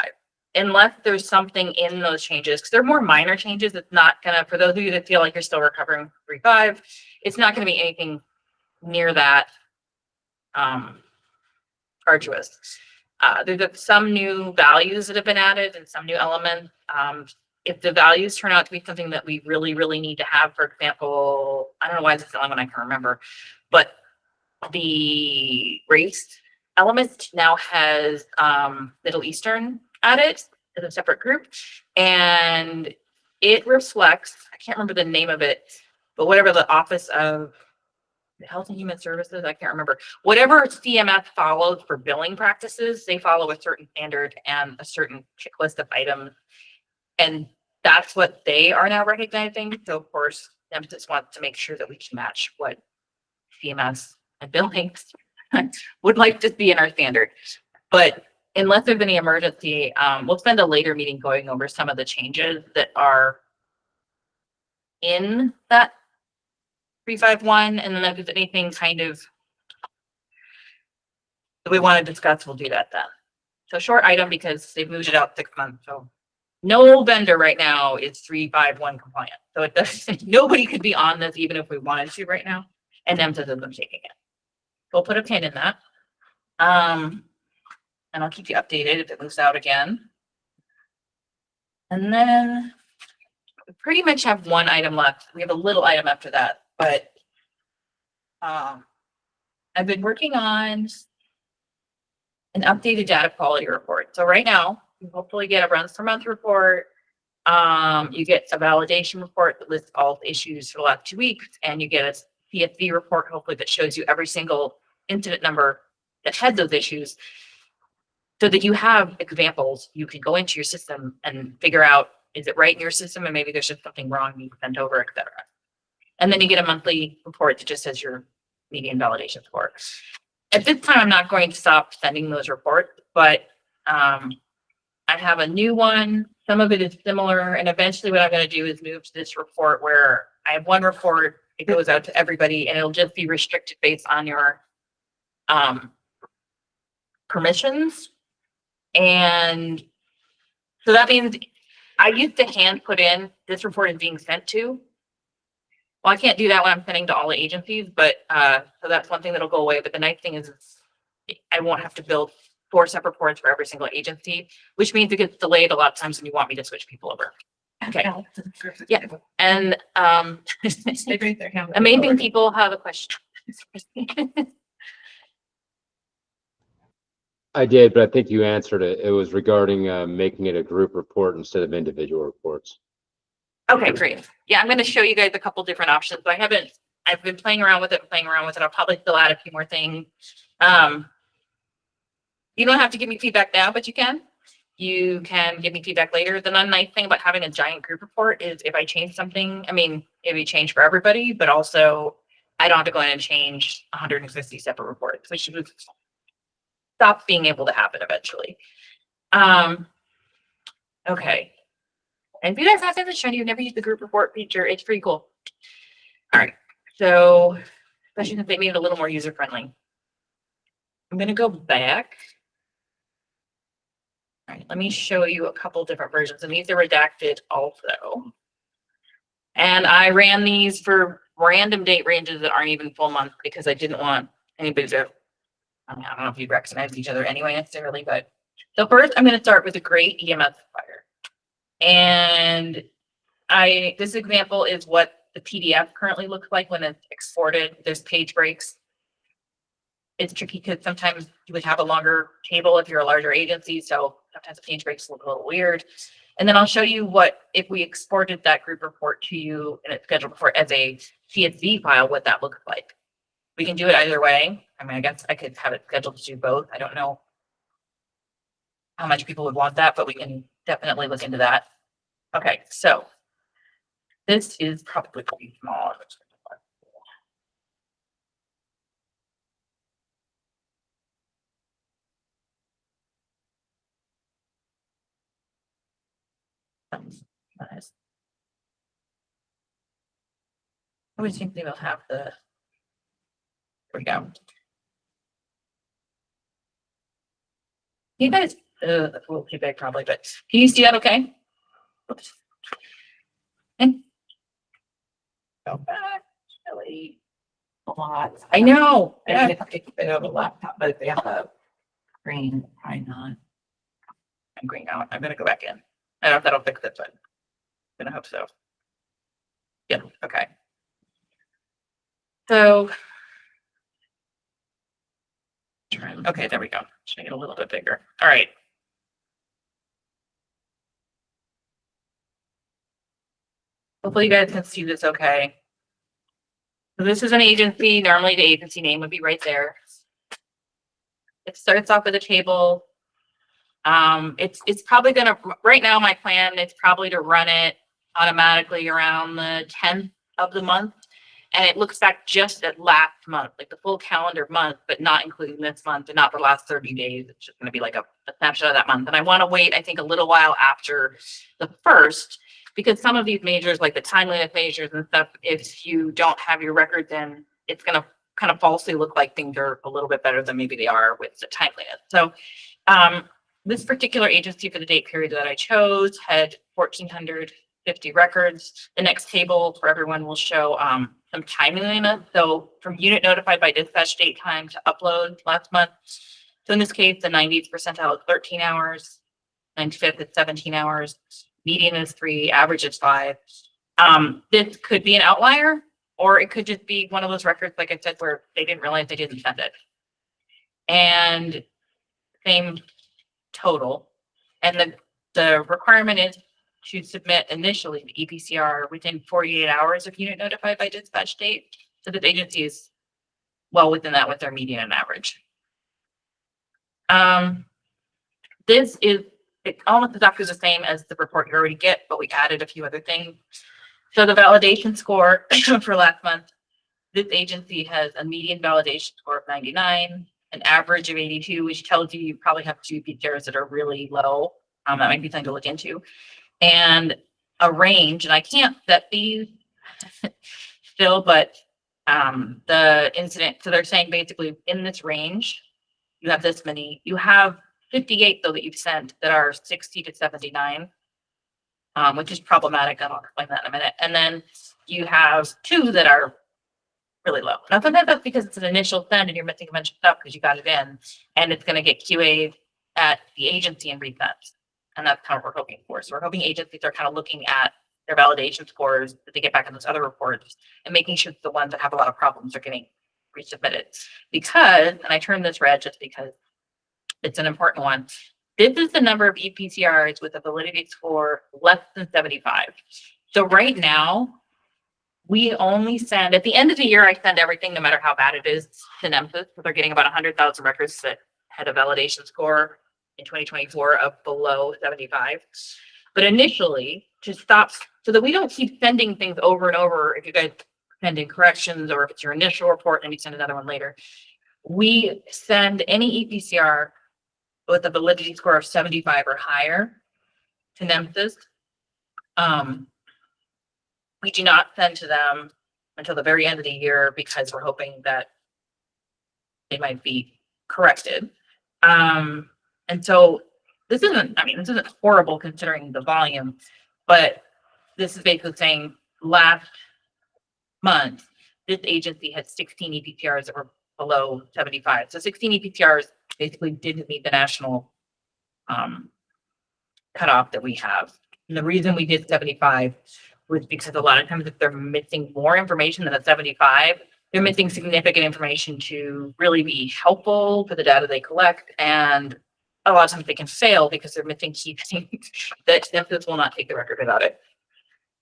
unless there's something in those changes, because they're more minor changes. It's not gonna, for those of you that feel like you're still recovering 3.5, it's not gonna be anything near that arduous. There's some new values that have been added and some new elements. If the values turn out to be something that we really, really need to have, for example, I don't know why this is the only one I can remember, but the race element now has Middle Eastern added as a separate group, and it reflects, I can't remember the name of it, but whatever the Office of Health and Human Services, I can't remember, whatever CMS follows for billing practices, they follow a certain standard and a certain checklist of items. And that's what they are now recognizing. So of course, NEMSIS wants to make sure that we can match what CMS and billing would like to see in our standard. But unless there's any emergency, we'll spend a later meeting going over some of the changes that are in that 351, and then if there's anything kind of that we want to discuss, we'll do that then. So short item because they've moved it out 6 months. So no vendor right now is 351 compliant. So it doesn't, nobody could be on this even if we wanted to right now. And NEMSIS isn't taking it. We'll put a pin in that. And I'll keep you updated if it moves out again. And then we pretty much have one item left. We have a little item after that, but I've been working on an updated data quality report. So right now, you hopefully get a runs per month report. You get a validation report that lists all the issues for the last 2 weeks, and you get a CSV report, hopefully, that shows you every single incident number that had those issues, so that you have examples. You can go into your system and figure out, is it right in your system? And maybe there's just something wrong you sent over, et cetera. And then you get a monthly report that just says your median validation score. At this time, I'm not going to stop sending those reports, but I have a new one. Some of it is similar, and eventually what I'm gonna do is move to this report where I have one report, it goes out to everybody, and it'll just be restricted based on your permissions. And so that means I used to hand put in, this report is being sent to. Well, I can't do that when I'm sending to all the agencies, but so that's one thing that'll go away. But the nice thing is I won't have to build 4 separate reports for every single agency, which means it gets delayed a lot of times when you want me to switch people over. Okay. Yeah. And They raise their hand. amazing people have a question. I did, but I think you answered it. It was regarding making it a group report instead of individual reports. Okay, great. Yeah, I'm going to show you guys a couple different options. I've been playing around with it. I'll probably still add a few more things. You don't have to give me feedback now, but you can. You can give me feedback later. The nice thing about having a giant group report is if I change something, I mean, it'd be changed for everybody, but also I don't have to go in and change 150 separate reports, which would stop being able to happen eventually. Okay. And if you guys have something to show you've never used the group report feature, it's pretty cool. All right. So, especially since they made it a little more user friendly. I'm going to go back. All right, let me show you a couple different versions, and these are redacted also. And I ran these for random date ranges that aren't even full month because I didn't want anybody to, I don't know if you recognize each other anyway necessarily, but so first I'm going to start with a great EMS fire. And this example is what the PDF currently looks like when it's exported. There's page breaks. It's tricky because sometimes you would have a longer table if you're a larger agency. So sometimes the page breaks look a little weird. And then I'll show you what, if we exported that group report to you and it's scheduled for as a CSV file, what that looks like. We can do it either way. I mean, I guess I could have it scheduled to do both. I don't know how much people would want that, but we can definitely look into that. Okay, so this is probably pretty small. Nice. I would think they will have the, there we go. You guys, that's a little too big probably, but can you see that okay? Oops. And go back, really. A lot. I know. Yeah. Yeah. If they have a laptop, but if they have a screen, probably not. I'm green out. I'm gonna go back in. I don't know if that'll fix it, but I'm gonna hope so. Yeah, okay. So. Okay, there we go. Should make it a little bit bigger. All right. Hopefully you guys can see this okay. So this is an agency. Normally the agency name would be right there. It starts off with a table. It's probably gonna, right now my plan is probably to run it automatically around the 10th of the month. And it looks back just at last month, like the full calendar month, but not including this month and not the last 30 days. It's just gonna be like a snapshot of that month. And I wanna wait, I think, a little while after the first, because some of these measures, like the timeliness measures and stuff, if you don't have your records in, it's gonna kind of falsely look like things are a little bit better than maybe they are with the timeliness. So this particular agency for the date period that I chose had 1,450 records. The next table for everyone will show some timeliness. So from unit notified by dispatch date time to upload last month. So in this case, the 90th percentile is 13 hours, 95th is 17 hours, median is 3, average is 5. This could be an outlier, or it could just be one of those records, like I said, where they didn't realize they didn't send it. And same total. And the requirement is to submit initially the ePCR within 48 hours of unit notified by dispatch date. So this agency is well within that with their median and average. This is almost exactly the same as the report you already get, but we added a few other things. So the validation score for last month, this agency has a median validation score of 99, an average of 82, which tells you you probably have 2 ePCRs that are really low. That might be something to look into. And a range, and I can't set these still, but the incident, so they're saying basically in this range, you have this many, you have 58 though that you've sent that are 60 to 79, which is problematic. I'll explain that in a minute. And then you have 2 that are really low. Now sometimes that's because it's an initial send and you're missing a bunch of stuff because you got it in, and it's going to get QA'd at the agency and resent. And that's kind of what we're hoping for. So we're hoping agencies are kind of looking at their validation scores that they get back in those other reports and making sure that the ones that have a lot of problems are getting resubmitted. Because, and I turned this red just because it's an important one. This is the number of ePCRs with a validity score less than 75. So right now, we only send, at the end of the year, I send everything, no matter how bad it is, to NEMSIS. So they're getting about 100,000 records that had a validation score in 2024 of below 75. But initially, to stop, so that we don't keep sending things over and over, if you guys send in corrections or if it's your initial report and you send another one later, we send any ePCR with a validity score of 75 or higher to NEMSIS. We do not send to them until the very end of the year because we're hoping that they might be corrected. And so this isn't, I mean, this isn't horrible considering the volume, but this is basically saying last month, this agency had 16 ePCRs that were below 75. So 16 ePCRs basically didn't meet the national cutoff that we have. And the reason we did 75 was because a lot of times if they're missing more information than a 75, they're missing significant information to really be helpful for the data they collect. And a lot of times they can fail because they're missing key things that NEMSIS will not take the record without it.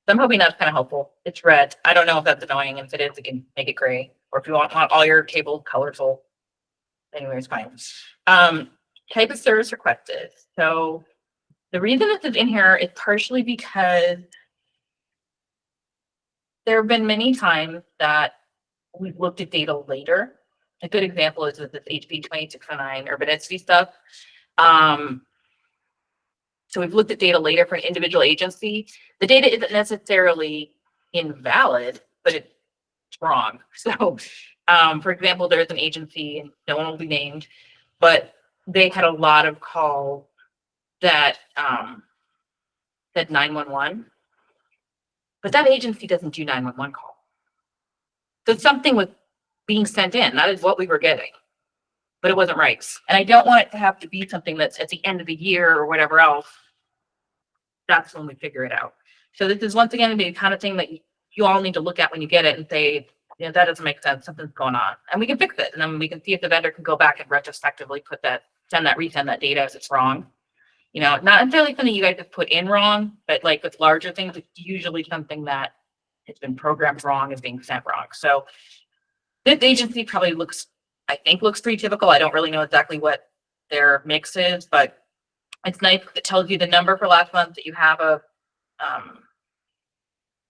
So I'm hoping that's kind of helpful. It's red. I don't know if that's annoying. And if it is, it can make it gray. Or if you want all your tables colorful, anyway, it's fine. Type of service requested. So the reason this is in here is partially because there have been many times that we've looked at data later. A good example is with this HB 2609 urbanicity stuff. So we've looked at data later for an individual agency. The data isn't necessarily invalid, but it's wrong. So, for example, there's an agency, and no one will be named, but they had a lot of calls that said 911. But that agency doesn't do 911 call. So something was being sent in. That is what we were getting, but it wasn't right. And I don't want it to have to be something that's at the end of the year or whatever else. That's when we figure it out. So this is once again the kind of thing that you all need to look at when you get it and say, you know, that doesn't make sense. Something's going on, and we can fix it. And then we can see if the vendor can go back and retrospectively put that, resend that data if it's wrong. You know, not necessarily something you guys have put in wrong, but like with larger things, it's usually something that has been programmed wrong is being sent wrong. So this agency probably looks, I think, looks pretty typical. I don't really know exactly what their mix is, but it's nice. It tells you the number for last month that you have a,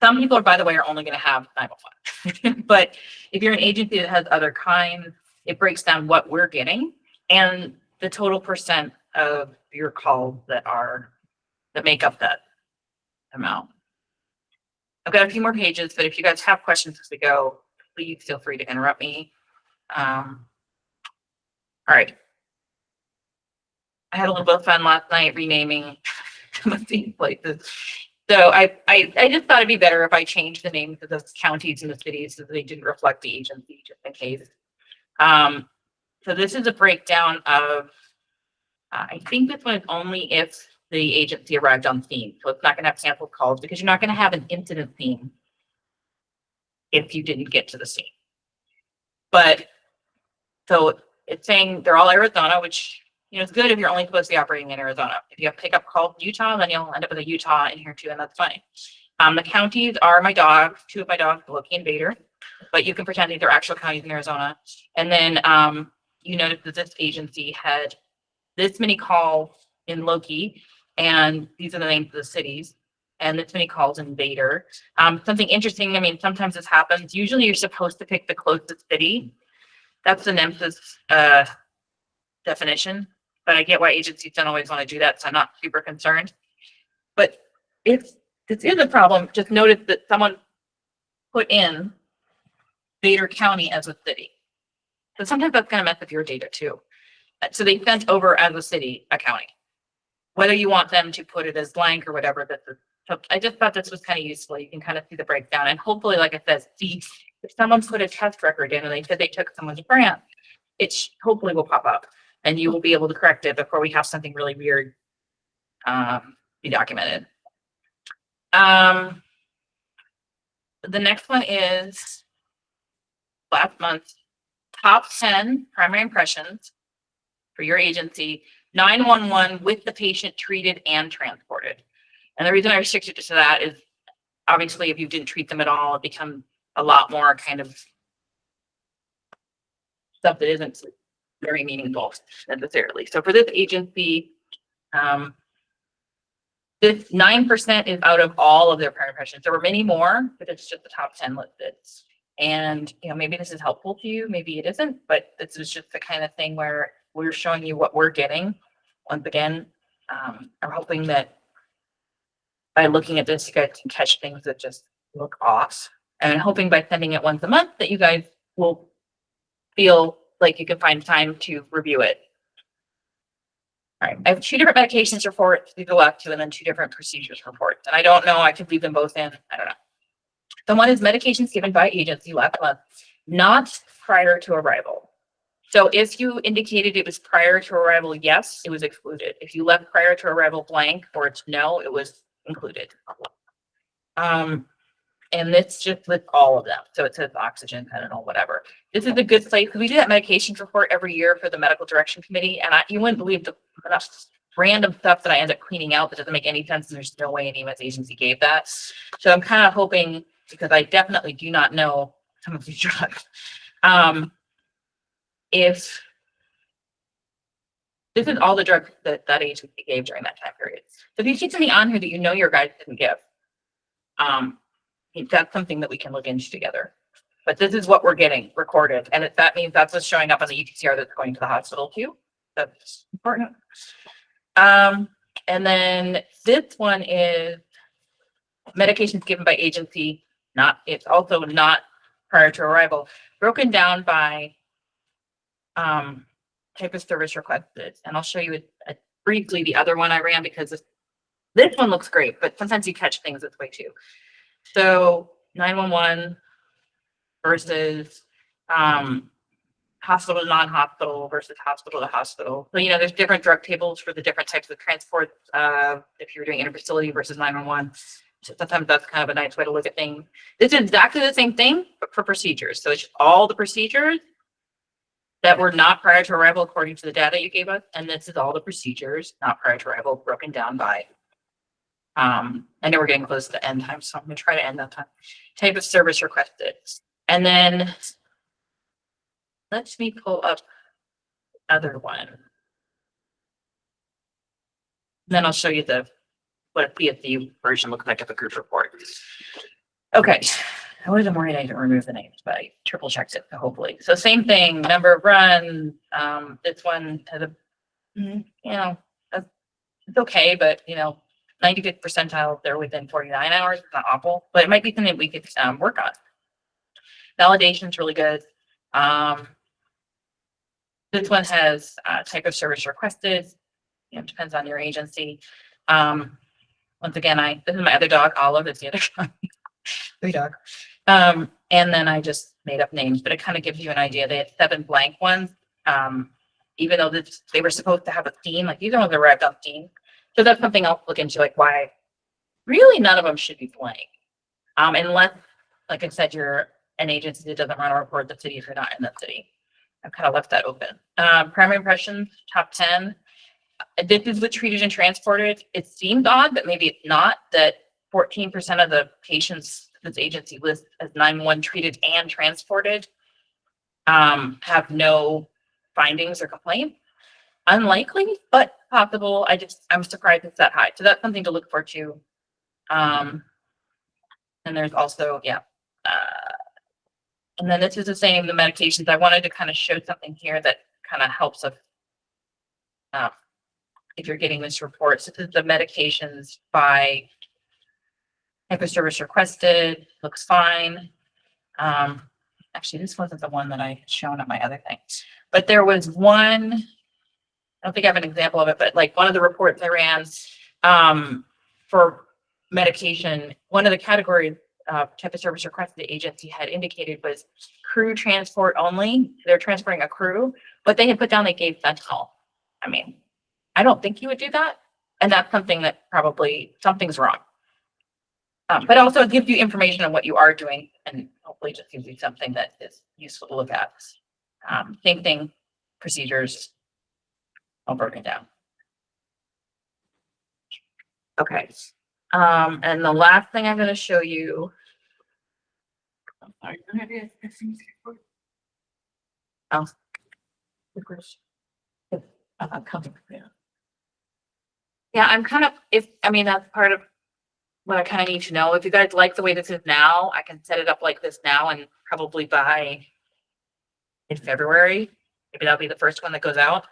some people are, by the way, are only going to have 911. But if you're an agency that has other kinds, it breaks down what we're getting and the total percent of your calls that make up that amount. I've got a few more pages, but if you guys have questions as we go, please feel free to interrupt me. All right. I had a little bit of fun last night renaming some of these places. So I just thought it'd be better if I changed the names of those counties and the cities so that they didn't reflect the agency, just in case. So this is a breakdown of, I think this one is only if the agency arrived on scene. So it's not going to have canceled calls because you're not going to have an incident scene if you didn't get to the scene. But so it's saying they're all Arizona, which, you know, it's good if you're only supposed to be operating in Arizona. If you have pickup calls in Utah, then you'll end up with a Utah in here too, and that's fine. The counties are my dogs, 2 of my dogs, Loki and Vader, but you can pretend these are actual counties in Arizona. And then you notice that this agency had this many calls in Loki, and these are the names of the cities, and this many calls in Vader. Something interesting, I mean, sometimes this happens. Usually you're supposed to pick the closest city. That's the NEMSIS definition. but I get why agencies don't always want to do that, so I'm not super concerned. But if this is a problem, just notice that someone put in Vader County as a city. So sometimes that's gonna mess with your data too. So they sent over as a city, a county. Whether you want them to put it as blank or whatever, so I just thought this was kind of useful. You can kind of see the breakdown, and hopefully, like I said, see if someone put a test record in and they said they took someone's grant, it hopefully will pop up and you will be able to correct it before we have something really weird be documented. The next one is last month, top 10 primary impressions for your agency, 911 with the patient treated and transported. And the reason I restricted it to that is obviously if you didn't treat them at all, it becomes a lot more kind of stuff that isn't very meaningful necessarily. So for this agency, this 9% is out of all of their primary impressions. There were many more, but it's just the top 10 listed. And, you know, maybe this is helpful to you, maybe it isn't, but this is just the kind of thing where we're showing you what we're getting. Once again, I'm hoping that by looking at this, you guys can catch things that just look off. And I'm hoping by sending it once a month that you guys will feel like you can find time to review it. All right, I have 2 different medications reports to go up to, and then 2 different procedures reports. And I don't know, I could leave them both in, I don't know. The one is medications given by agency last month, not prior to arrival. So if you indicated it was prior to arrival, yes, it was excluded. If you left prior to arrival blank or it's no, it was included. And this just lists all of them. So it says oxygen, Tylenol, whatever. This is a good place because we do that medications report every year for the medical direction committee. And you wouldn't believe the random stuff that I end up cleaning out that doesn't make any sense. And there's no way an EMS agency gave that. So I'm kind of hoping, because I definitely do not know some of these drugs. If this is all the drugs that that agency gave during that time period. So if you see something on here that you know your guys didn't give, that's something that we can look into together. But this is what we're getting recorded. And that means that's what's showing up on the ePCR that's going to the hospital too. That's important. And then this one is medications given by agency, it's also not prior to arrival, broken down by type of service requested. And I'll show you briefly the other one I ran because this one looks great, but sometimes you catch things this way too. So 911 versus hospital to non-hospital versus hospital to hospital. So, you know, there's different drug tables for the different types of transport. If you're doing interfacility versus 911, so sometimes that's kind of a nice way to look at things. This is exactly the same thing, but for procedures. So it's all the procedures that were not prior to arrival according to the data you gave us. And this is all the procedures not prior to arrival broken down by I know we're getting close to the end time, so I'm gonna try to end that time. Type of service requested. And then let me pull up the other one. Then I'll show you what a PSC version looks like of a group report. Okay, I was worried I didn't remove the names, but I triple checked it, hopefully. So same thing, number of runs. This one has you know, it's okay, but you know, 95th percentile, they're within 49 hours. It's not awful, but it might be something we could work on. Validation is really good. This one has type of service requested. You know, depends on your agency. Once again, this is my other dog, Olive. It's the other dog. 3 dog. And then I just made up names, but it kind of gives you an idea. They had 7 blank ones. Even though they were supposed to have a theme, like these are ones that arrived on theme. So that's something else to look into, like why really none of them should be blank. Unless, like I said, you're an agency that doesn't run or report the city if you're not in the city. I've kind of left that open. Primary impressions, top 10. This is with treated and transported. It seems odd, but maybe it's not, that 14% of the patients this agency lists as 911 treated and transported have no findings or complaints. Unlikely, but possible. I'm surprised it's that high. So that's something to look for too. And there's also, and then this is the same, the medications. I wanted to kind of show something here that kind of helps us if you're getting this report. So this is the medications by type of service requested, looks fine. Actually, this wasn't the one that I had shown on my other thing, but there was one, I don't think I have an example of it, but like one of the reports I ran, for medication, one of the categories, type of service request the agency had indicated was crew transport only. They're transporting a crew, but they had put down they gave fentanyl. I mean, I don't think you would do that. And that's something that probably something's wrong. But also it gives you information on what you are doing and hopefully just gives you something that is useful to look at. Same thing, procedures, all broken down. Okay. And the last thing I'm going to show you. Oh. Yeah, I'm kind of, that's part of what I kind of need to know. If you guys like the way this is now, I can set it up like this now and probably by in February, maybe that'll be the first one that goes out.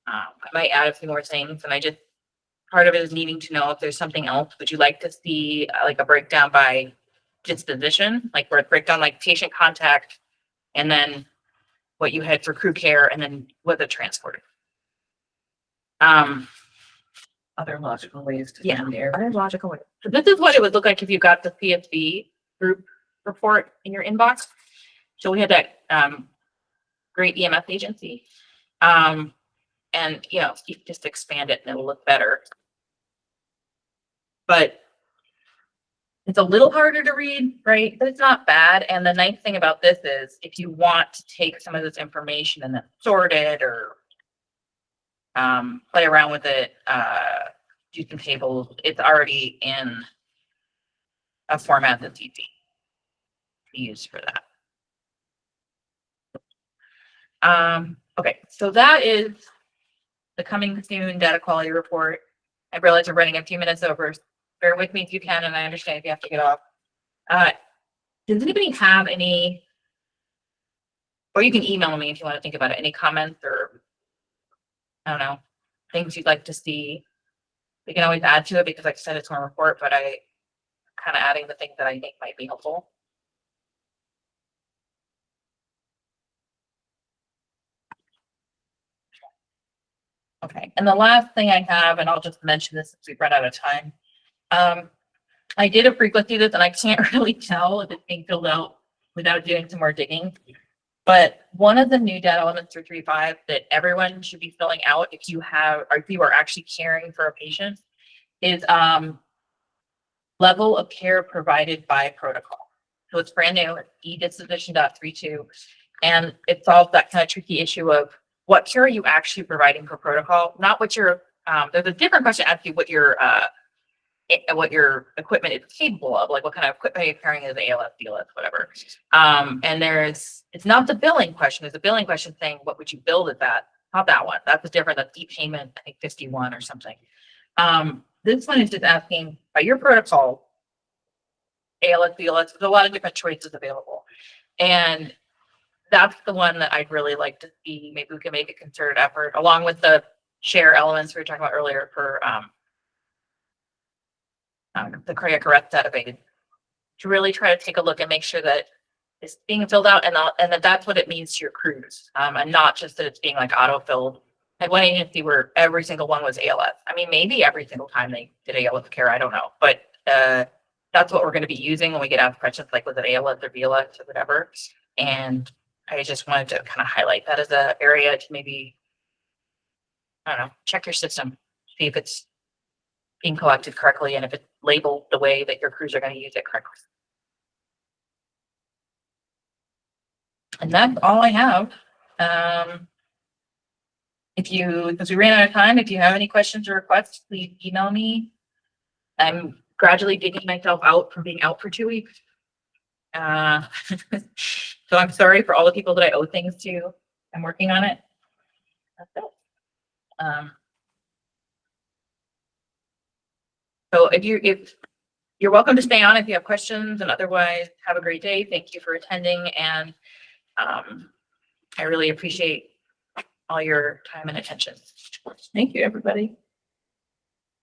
I might add a few more things, and part of it is needing to know if there's something else. Would you like to see like a breakdown by disposition, like where it break down like patient contact and then what you had for crew care and then what the transported. Other logical ways to. Yeah. find the error. Other logical way. So this is what it would look like if you got the CSV group report in your inbox. So we had that great EMS agency. And you know, you just expand it and it'll look better. But it's a little harder to read, right? But it's not bad. And the nice thing about this is if you want to take some of this information and then sort it or play around with it, do some tables, it's already in a format that's easy to use for that. Okay, so that is the coming soon data quality report. I realize we're running a few minutes over. Bear with me if you can, and I understand if you have to get off. Does anybody have any, or you can email me if you want to think about it, any comments or, I don't know, things you'd like to see? We can always add to it because like I said, it's one report, but I kind of adding the things that I think might be helpful. Okay, and the last thing I have, and I'll just mention this since we've run out of time. I did a frequency this, and I can't really tell if it's being filled out without doing some more digging. But one of the new data elements for 3.5 that everyone should be filling out if you have, or if you are actually caring for a patient, is level of care provided by protocol. So it's brand new, e-disposition.32, and it solves that kind of tricky issue of what care are you actually providing per protocol, not what your, there's a different question asking what your equipment is capable of, like what kind of equipment are you carrying as ALS, DLS, whatever. And it's not the billing question, there's a billing question saying, what would you bill at that? Not that one, that's a different, that's e-payment, I think 51 or something. This one is just asking, by your protocol, ALS, DLS, there's a lot of different choices available. And that's the one that I'd really like to see. Maybe we can make a concerted effort along with the share elements we were talking about earlier for the cardiac arrest database to really try to take a look and make sure that it's being filled out and that that's what it means to your crews, and not just that it's being like auto-filled. I had one agency where every single one was ALS. I mean, maybe every single time they did ALS care, I don't know, but that's what we're going to be using when we get asked questions like, was it ALS or BLS or whatever. And I just wanted to kind of highlight that as an area to maybe, I don't know, check your system, see if it's being collected correctly and if it's labeled the way that your crews are going to use it correctly. And that's all I have. Because we ran out of time, if you have any questions or requests, please email me. I'm gradually digging myself out from being out for 2 weeks. So I'm sorry for all the people that I owe things to. I'm working on it. That's it. So if you're welcome to stay on if you have questions, and otherwise have a great day. Thank you for attending, and I really appreciate all your time and attention. Thank you, everybody.